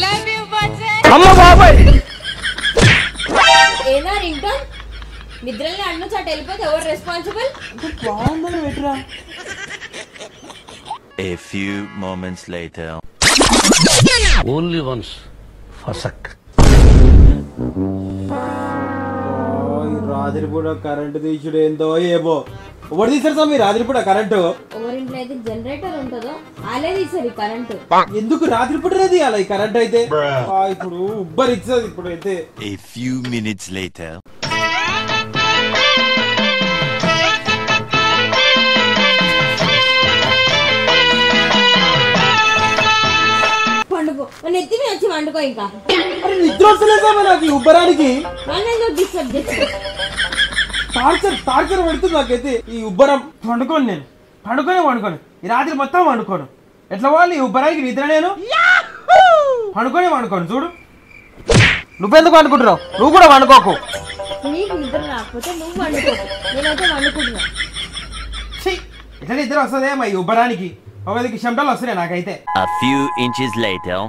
Love you బచ్చే అమ్మ బాబాయ్ ఏనా రింగ్టోన్ నిద్రలో అన్న చాట వెళ్ళిపోతే ఎవరు రెస్పాన్సిబుల్? బాగుందని పెట్టరా. A few moments later. Only once. Fasak. రాత్రి పూట కరెంటు తీసుడు ఏందో ఏమో. ఎవరు తీసారు స్వామి రాత్రి పూట కరెంటు? ఎవరింట్లో అయితే జనరేటర్ ఉంటుందో అలే తీసారు కరెంటు. ఎందుకు రాత్రి పూటనే తీయాలి ఈ కరెంట్ అయితే? ఇప్పుడు ఉబ్బర్ ఇచ్చదు ఇప్పుడు అయితే. A few minutes later. పండుకో నెత్తి మీద వచ్చి వండుకో. ఇంకా అరే నిద్ర వస్తలేదు స్వామి నాకు ఈ ఉబ్బరానికి. నన్ను డిస్టర్బ్ చేస్తా. టార్చర్ పెడుతుంది నాకైతే ఈ ఉబ్బరం. వండుకోను నేను, వండుకోను ఈ రాత్రి మొత్తం వండుకోను. ఎట్లా పోవాలి ఈ ఉబ్బరానికి నిద్ర? నేను వండుకోను చూడు. నువ్వెందుకు వండుకుంటున్నావు? నువ్వు కూడా వండుకోకు. నీకు నిద్ర రాకపోతే నువ్వు వండుకో, నేనైతే వండుకుంటున్నా. ఎట్లా నిద్ర వస్తుందేమో ఈ ఉబ్బరానికి? ఒకదికి చెమటలు వస్తున్నాయి నాకైతే. A few inches later.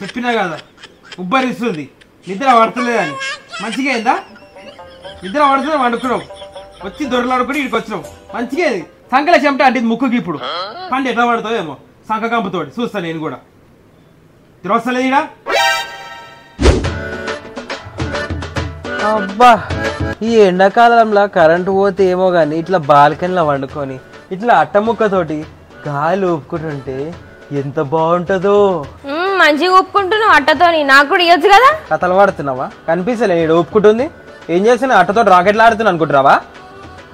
చెప్పినా కదా ఉబ్బరిస్తుంది, నిద్ర పడతలేదని. మంచిగా అయిందా? నిద్ర పడుతుంది వండుకున్నావు, వచ్చి దొరలాడుకుని ఇక్కడికి వచ్చినావు. మంచిగా సంకల చెమట అంటే ముక్కుకి. ఇప్పుడు పండు ఎట్లా పడుతుందో ఏమో సంక కంపుతోటి చూస్తా నేను కూడా. తిరగలేదు ఇడా. అబ్బా ఈ ఎండాకాలంలో కరెంటు పోతే ఏమో కానీ ఇట్లా బాల్కనీలో వండుకొని ఇట్లా అట్టముక్కతోటి గాలి ఊపుకుంటుంటే ఎంత బాగుంటుందో. మంచిగా ఒప్పుకుంటున్నావు అట్టతోని, నాకు కూడా ఇవ్వచ్చు కదా. కథలు పడుతున్నావా? కనిపిస్తలే ఇక్కడ ఊపుకుంటుంది. ఏం చేస్తున్నా? అట్టతో రాకెట్లు ఆడుతున్నా అనుకుంటున్నావా?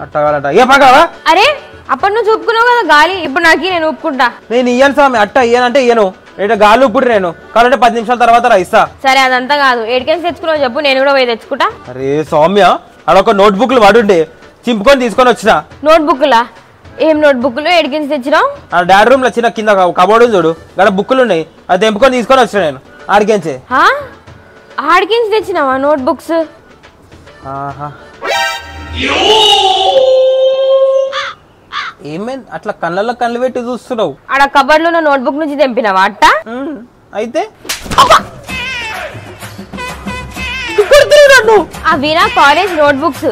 అట్టగాలట ఏ పక్కవా? అరే అప్పటి నుంచి ఒప్పుకున్నావు కదా గాలి, ఇప్పుడు నాకు నేను ఒప్పుకుంటా. నేను ఇయ్యను స్వామి, అట్ట ఇయ్యనంటే ఇయ్యను. ఇట్లా గాలి ఊపుడు నేను కావాలంటే 10 నిమిషాల తర్వాత ఇస్తా. సరే అదంతా కాదు, ఏడికెళ్ళి తెచ్చుకున్నావు చెప్పు, నేను కూడా పోయి తెచ్చుకుంటా. అరే సౌమ్య అడొక నోట్ బుక్లు పడుండే చింపుకొని తీసుకొని వచ్చిన. నోట్ బుక్లా? ఏం నోట్ బుక్లు? ఏడికెళ్ళి తెచ్చినావు? ఆ డాడీ రూమ్ లో చిన్న కింద కబోర్డు చూడు, గడ బుక్లు ఉన్నాయి, అది తెంపుకొని తీసుకొని వచ్చిన నేను ఆడికించే. ఆడికించి తెచ్చినావా నోట్ బుక్స్? ఏమైంది అట్లా కళ్ళల్లో కళ్ళు పెట్టి చూస్తున్నావు? ఆడ కబర్డ్ లో ఉన్న నోట్ బుక్ నుంచి తెంపినావా అట్ట? అయితే అవి నా కాలేజ్ నోట్ బుక్స్,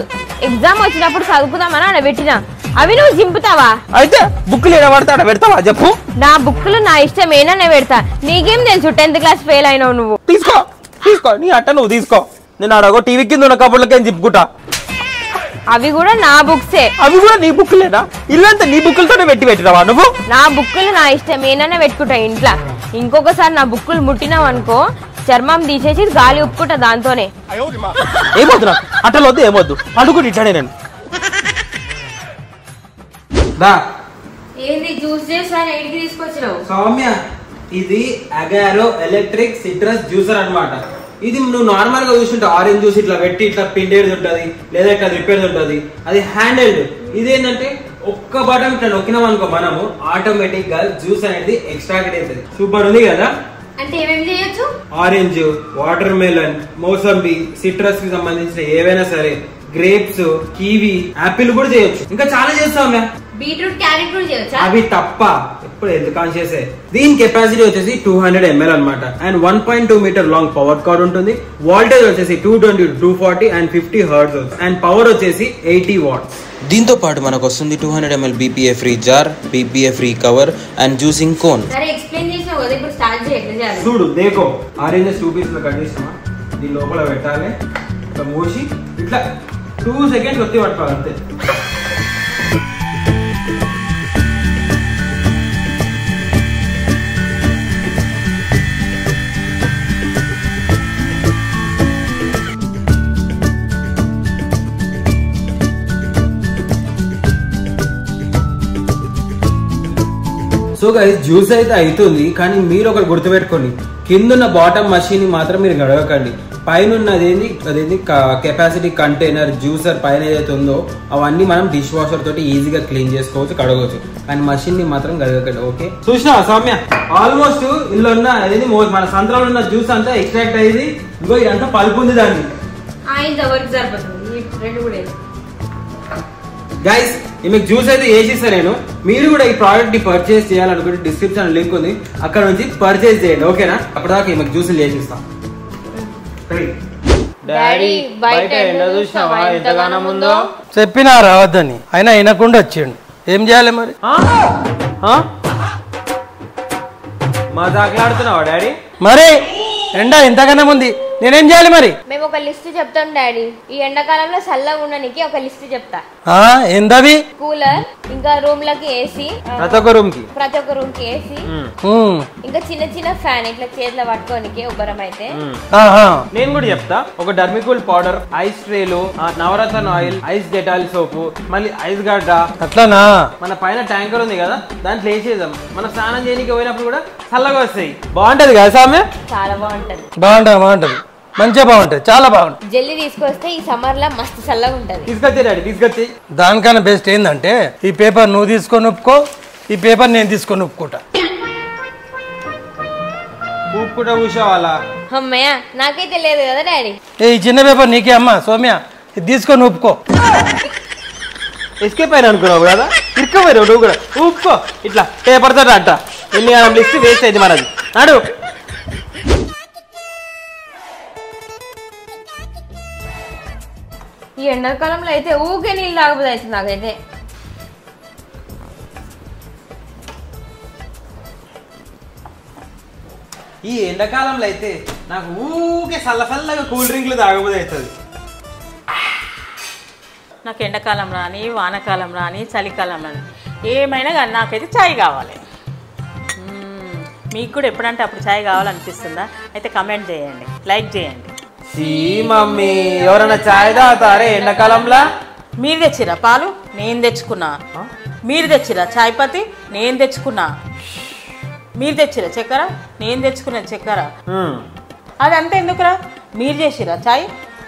ఎగ్జామ్ వచ్చినప్పుడు చదువుకుందామని ఆడ పెట్టినా. అవి నువ్వు చింపుతావా? అయితే బుక్లు ఏడ పడతా పెడతావా చెప్పు? నా బుక్లు నా ఇష్టం ఏనా పెడతా, నీకేం తెలుసు 10th క్లాస్ ఫెయిల్ అయినావు నువ్వు. తీసుకో నీ అట్ట నువ్వు తీసుకో. నేను అడగో టీవీ కింద ఉన్న కబుర్లకేం చింపుకుంటా. అవి కూడా నా బుక్సే. అవి కూడా నీ బుక్లేనా? ఇల్లంతా నీ బుక్కులతోనే పెట్టినావా నువ్వు? నా బుక్కులు నా ఇష్టం ఏనన్నా పెట్టుకుంటా ఇంట్లో. ఇంకొకసారి నా బుక్కులు ముట్టినావు అనుకో చర్మం తీసేసి గాలి ఉప్పుకుంటా దాంతోనే. ఏమొద్దు నాకు అట్టలు వద్దు, ఏమొద్దు అడుగుని ఇట్లానే నేను. ఏంది జ్యూస్ చేసాను ఎడికి తీసుకొచ్చినావు? సౌమ్య ఇది అగారో ఎలక్ట్రిక్ సిట్రస్ జ్యూసర్ అన్నమాట. ఇది నువ్వు నార్మల్ గా చూసుంటావు ఆరెంజ్ జ్యూస్ ఇట్లా పెట్టి ఇట్లా పిండేది ఉంటది, లేదా ఇట్లా రిపేర్ది ఉంటది. అది హ్యాండిల్డ్. ఇదేంటంటే ఒక్క బటన్ ఇట్లా నొక్కినాం అనుకో మనము ఆటోమేటిక్ గా జ్యూస్ అనేది ఎక్స్ట్రాక్ట్ అవుతుంది. సూపర్ ఉంది కదా. అంటే ఏమేమి చేయొచ్చు? Orange, water melon, mosambi, citrus కి సంబంధించిన ఏవైనా సరే, గ్రేప్స్, కివి, యాపిల్ కూడా చేయొచ్చు. ఇంకా చాలా చేస్తాం. బీట్రూట్, క్యారెట్ కూడా చేయొచ్చా? అవి తప్ప ఎప్పుడు ఎంత కాన్షియస్. దీని కెపాసిటీ వచ్చేసి 200 ml అనమాట. And 1.2 metre long power cord ఉంటుంది. వాల్టేజ్ వచ్చేసి 220 to 240 and 50 hertz. And power వచ్చేసి 80 వాట్స్. దీంతో పాటు మనకు వస్తుంది 200 ml BPA free jar, BPA free cover and juicing cone. సరే ఎక్స్ప్లెయిన్ చేసినావు కదా, ఇప్పుడు స్టార్ట్ చేయాలి. చూడు దేకో ఆరెంజ్ 2 పీస్ లో కట్ చేసినా దీని లోపల పెట్టాలి. ఇట్లా మూసి ఇట్లా 2 సెకండ్స్ ఒత్తి పట్టుకోవాలి అంతే. సో గైస్ జ్యూస్ అయితే అవుతుంది, కానీ మీరు ఒకటి గుర్తుపెట్టుకోండి, కిందున్న బాటమ్ మషిన్ మాత్రం మీరు గడవకండి. పైన ఉన్నది అదేంటి కెపాసిటీ కంటైనర్ జ్యూసర్ పైన ఏదైతే ఉందో అవన్నీ మనం డిష్ వాషర్ తోటి ఈజీగా క్లీన్ చేసుకోవచ్చు, కడగవచ్చు. కానీ మషిన్ ని మాత్రం కడగకండి. ఓకే, చూసినావా సౌమ్య? ఆల్మోస్ట్ ఇందులో ఉన్న అదేంటి మన సంత్రాలు ఉన్న జ్యూస్ అంతా ఎక్స్ట్రాక్ట్ అయ్యింది. ఇంకో ఇదంతా పలుపు ఉంది దాన్ని. గైస్ మీకు జ్యూస్ అయితే వేసిస్తా నేను. మీరు కూడా ఈ ప్రోడక్ట్ ని పర్చేస్ చేయాలనుకుంటే డిస్క్రిప్షన్ లింక్ ఉంది, అక్కడ నుంచి పర్చేస్ చేయండి. ఓకేనా? అప్పటిదాకా మీకు జ్యూసులు వేసిస్తాం. డాడీ బయట ఎండ చూసినావా ఎంతగానో ఉందో? చెప్పినా రావద్దని, అయినా వినకుండా వచ్చిండు. ఏం చేయాలి మరి? మజాకులాడుతున్నావా డాడీ? మరి ఎండ ఇంతగానే ఉంది, నేనేం చేయాలి మరి? మేము ఒక లిస్ట్ చెప్తాం డాడీ. ఈ ఎండాకాలంలో చల్లగా ఉండడానికి ఒక లిస్ట్ చెప్తా. ఏందవి? కూలర్, ఇంకా రూమ్ లకి ఏసీ, ప్రతి ఒక్క రూమ్ కి ఏసీ, ఇంకా చిన్న చిన్న ఫ్యాన్ ఇట్లా చేతిలో పట్టుకోనికి ఉబ్బరం అయితే. నేను కూడా చెప్తా. ఒక డర్మికూల్ పౌడర్, ఐస్ ట్రేలు, నవరత్న ఆయిల్, ఐస్ డెటాల్ సోపు, మళ్ళీ ఐస్ గడ్డ. అట్లానా? మన పైన ట్యాంకర్ ఉంది కదా, దాంట్లో వేసేద్దాం. మనం స్నానం చేయడానికి పోయినప్పుడు కూడా చల్లగా వస్తాయి. బాగుంటది కదా సామె? చాలా బాగుంటది. బాగుంటది మంచిగా బాగుంటది, చాలా బాగుంటది. జల్లి తీసుకొస్తే ఈ సమ్మర్ లో మస్తు చల్లగా ఉంటది. తీసుకొచ్చి దానికన్నా బెస్ట్ ఏంటంటే ఈ పేపర్ నువ్వు తీసుకొని ఒప్పుకో, ఈ పేపర్ నేను తీసుకొని ఒప్పుకుంటా. కూర్చోవాలా? అమ్మయ్య నాకైతే లేదు కదా డాడీ. ఈ చిన్న పేపర్ నీకే అమ్మా సౌమ్య, ఇది తీసుకొని ఒప్పుకో. ఎస్కేప్ అయినా అనుకున్నావు కదా, ఇరుక్కపోయావు నువ్వు కూడా. ఊపుకో ఇట్లా పేపర్ తోట అంట. ఎన్ని లిస్ట్ వేస్ట్ అయింది మనది. నాడు ఈ ఎండాకాలంలో అయితే ఊకే నీళ్ళు తాగబోదు అవుతుంది నాకైతే. ఈ ఎండాకాలంలో అయితే నాకు ఊకే చల్లగా కూల్ డ్రింక్లు తాగబోదు అవుతుంది. నాకు ఎండాకాలం రాని, వానకాలం రాని, చలికాలం రాని, ఏమైనా కానీ నాకైతే ఛాయ్ కావాలి. మీకు కూడా ఎప్పుడంటే అప్పుడు ఛాయ్ కావాలనిపిస్తుందా? అయితే కమెంట్ చేయండి, లైక్ చేయండి. మమ్మీ ఎవరైనా ఛాయ్ తాగుతారే ఎండాకాలంలో? మీరు తెచ్చిరా పాలు? నేను తెచ్చుకున్నా. మీరు తెచ్చిరా ఛాయ్ పత్తి? నేను తెచ్చుకున్నా. మీరు తెచ్చిరా చక్కెర? నేను తెచ్చుకున్నా చక్కెర. అదంతా ఎందుకురా? మీరు చేసిరా ఛాయ్?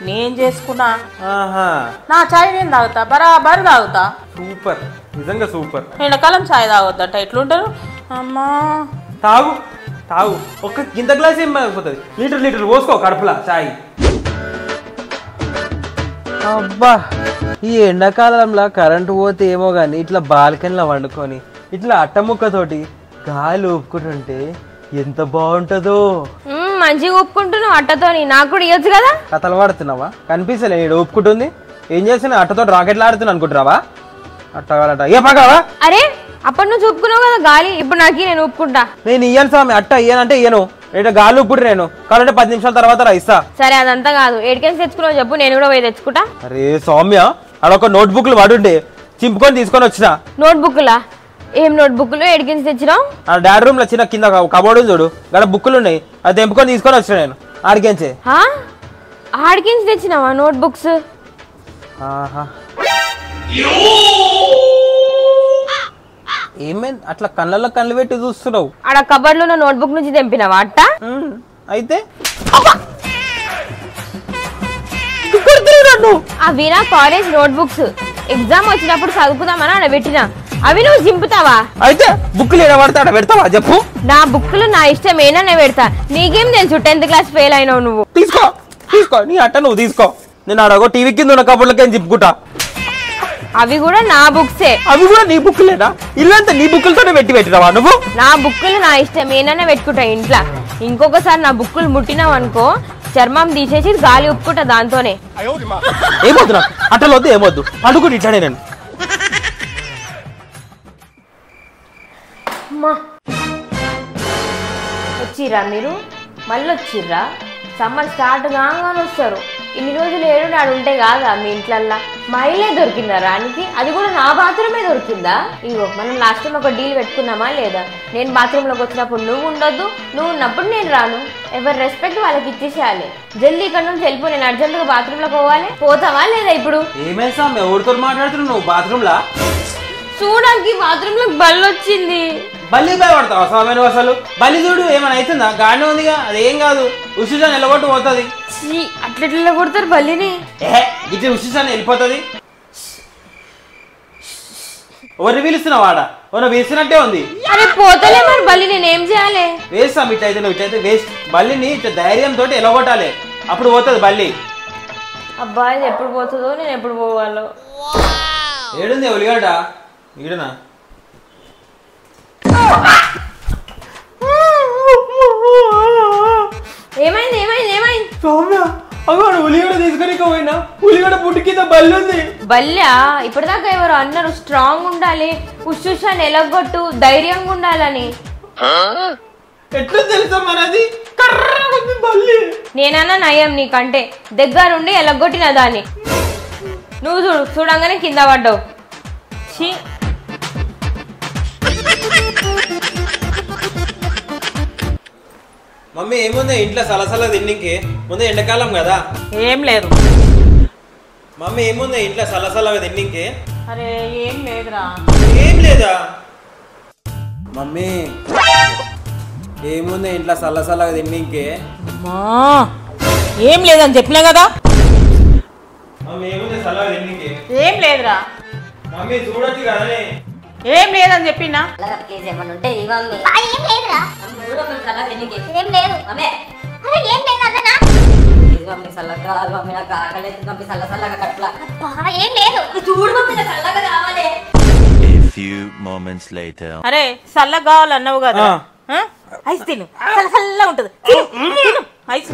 నేను చేసుకున్నా. నా ఛాయ్ నేను తాగుతా, బరాబర్ తాగుతా. సూపర్, నిజంగా సూపర్. ఎండాకాలం ఛాయ్ తాగొద్దట ఎట్లుంటారు? అమ్మా తాగు ఒక్క గింత గ్లాస్ ఏం అయిపోతుంది. లీటర్ పోసుకో కడుపులా ఛాయ్. అబ్బా ఈ ఎండాకాలంలో కరెంటు పోతే ఏమో గానీ ఇట్లా బాల్కనీలో వండుకొని ఇట్లా అట్టముక్కతోటి గాలి ఊపుకుంటుంటే ఎంత బాగుంటుందో. మంచిగా ఊపుకుంటున్నావు అట్టతోని, నాకు కూడా ఇవ్వచ్చు కదా. కథలు పడుతున్నావా? కనిపిస్తలే నేను ఊపుకుంటుంది. ఏం చేస్తున్నా? అట్టతో రాకెట్లు ఆడుతున్నా అనుకుంటున్నావా? అట్టగాలట ఏ పగావా? అరే అప్పుడు నువ్వు చూపుకున్నావు కదా గాలి, ఇప్పుడు నాకు నేను ఊపుకుంటా. నేను ఇయ్యను స్వామి, అట్ట ఇయ్యనంటే ఇయ్యను. రేటు గాలి ఊపుడు నేను కావాలంటే 10 నిమిషాల తర్వాత రా ఇస్తా. సరే అదంతా కాదు, ఏడికెళ్ళి తెచ్చుకున్నావు చెప్పు, నేను కూడా పోయి తెచ్చుకుంటా. అరే సౌమ్య అడొక నోట్ బుక్లు పడుండే చింపుకొని తీసుకొని వచ్చిన. నోట్ బుక్లా? ఏం నోట్ బుక్లు? ఏడికెళ్ళి తెచ్చినావు? ఆ డాడ్ రూమ్ లో చిన్న కింద కబోర్డు చూడు, గడ బుక్లు ఉన్నాయి, అది తెంపుకొని తీసుకొని వచ్చిన నేను ఆడికించే. ఆడికించి తెచ్చినావా నోట్ బుక్స్? ఏమైంది అట్లా కళ్ళల్లో కళ్ళు పెట్టి చూస్తున్నావు? ఆడ కబర్డ్ లో నోట్ బుక్ నుంచి తెంపినావా అట్ట? అయితే అవి నా కాలేజ్ నోట్ బుక్స్, ఎగ్జామ్ వచ్చినప్పుడు చదువుకుందామని ఆడ పెట్టినా. అవి నువ్వు చింపుతావా? అయితే బుక్లు ఏడ పడతా ఆడ పెడతావా చెప్పు? నా బుక్లు నా ఇష్టం ఏనా పెడతా, నీకేం తెలుసు 10th క్లాస్ ఫెయిల్ అయినావు నువ్వు. తీసుకో నీ అట్ట నువ్వు తీసుకో. నేను ఆడగో టీవీ కింద ఉన్న కబుర్లకేం చింపుకుంటా. అవి కూడా నా బుక్సే. అవి కూడా నీ బుక్లేనా? ఇల్లంతా నీ బుక్కులతోనే పెట్టినావా నువ్వు? నా బుక్కులు నా ఇష్టం ఏనా పెట్టుకుంటా ఇంట్లో. ఇంకొకసారి నా బుక్కులు ముట్టినావు అనుకో, చర్మం తీసేసి గాలి ఉప్పుకుంటా దాంతోనే. ఏమొద్దు నాకు అట్టలు వద్దు, ఏమొద్దు అడుగుని ఇట్లానే నేను. వచ్చిర్రా మీరు? మళ్ళీ వచ్చిర్రా? సమ్మర్ స్టార్ట్ కాగానే వస్తారు. ఇన్ని రోజులు ఏడు నాడు ఉంటే కాదా మీ ఇంట్లల్లా? మా ఇల్లే దొరికిందా రానికి? అది కూడా నా బాత్రూమే దొరికిందా? ఇగో మనం లాస్ట్ టైం ఒక డీల్ పెట్టుకున్నామా లేదా? నేను బాత్రూంలోకి వచ్చినప్పుడు నువ్వు ఉండొద్దు, నువ్వు ఉన్నప్పుడు నేను రాను. ఎవరి రెస్పెక్ట్ వాళ్ళకి ఇచ్చేసేయాలి. జల్దీ ఇక్కడ నుంచి వెళ్ళిపో, నేను అర్జెంటుగా బాత్రూంలోకి పోవాలి. పోతావా లేదా ఇప్పుడు? ఏమైనా ఎవరితో మాట్లాడుతున్నావు నువ్వు బాత్రూమ్ లా? చూడడానికి బాత్రూమ్ లో బల్లు వచ్చింది. బల్లి భయపడతావా స్వామి నువ్వు అసలు? బల్లి చూడు ఏమైనా అవుతుందా? గానే ఉందిగా, అదేం కాదు. ఉషిషాన్ని నిలబొట్టు పోతుంది. అట్లా కొడతారు బల్లిని. ఇట్లా ఉషిషాన్ని వెళ్ళిపోతుంది. ఎవరిని పిలుస్తున్నావు వాడ? ఎవరు పిలుస్తున్నట్టే ఉంది. అరే పోతలే మరి బల్లి, నేనేం చేయాలి? వేస్తాం ఇట్లయితే, నువ్వు ఇట్లయితే వేస్ట్. బల్లిని ఇట్లా ధైర్యంతో ఎలగొట్టాలి, అప్పుడు పోతుంది బల్లి. అబ్బాయి ఎప్పుడు పోతుందో, నేను ఎప్పుడు పోవాలో. ఏడుంది ఉలిగడ్డ? ఈడనా? ఏమైంది ఏమైంది ఏమైంది? ఉలిగడ తీసుకొని పోయినా, ఉలిగడ పుట్టి కింద బల్లి ఉంది. బల్లా ఇప్పటిదాకా ఎవరు అన్నారు స్ట్రాంగ్ ఉండాలి, ఉషుషాన్ని ఎలగొట్టు, ధైర్యంగా ఉండాలని. ఎట్లా తెలుసా మనది? బల్లి నేనన్నా నయం నీకంటే, దగ్గరుండి ఎలగొట్టిన దాన్ని. నువ్వు చూడు, చూడంగానే కింద పడ్డావు. మమ్మీ ఏముంది ఇంట్లో సలసల తిన్నికి? ముందు ఎండాకాలం కదా. ఏం లేదు. మమ్మీ ఏముంది ఇంట్లో సలసల తిన్నికి? అరే ఏం లేదురా. ఏం లేదా మమ్మీ? ఏముంది ఇంట్లో సలసల తిన్నికి? ఏం లేదని చెప్పినా కదా. మమ్మీ ఏముంది సలవ తిన్నికి? ఏం లేదురా. మమ్మీ చూడొచ్చు కదనే. ఏం లేదని చెప్పినా. A few moments later. అరే చల్లగా కావాలన్నావు కదా, ఐస్ తిను, చల్లగా ఉంటది. ఐస్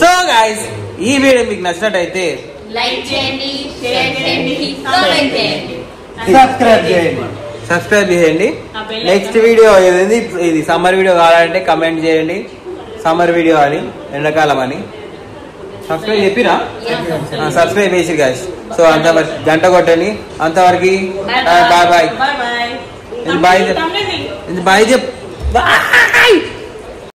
సో గైస్, ఈ వీడియో మీకు నచ్చినట్టయితే లైక్ చేయండి, షేర్ చేయండి, కామెంట్ చేయండి, సబ్స్క్రైబ్ చేయండి. నెక్స్ట్ వీడియో ఇది సమ్మర్ వీడియో కావాలంటే కమెంట్ చేయండి. సమ్మర్ వీడియో అని, ఎండాకాలం అని. సబ్స్క్రైబ్ చెప్పినా? సబ్స్క్రైబ్ చేసి గైస్. సో అంతవరకు గంట కొట్టండి. అంతవరకు బాయ్ బాయ్. బాయ్ చెప్.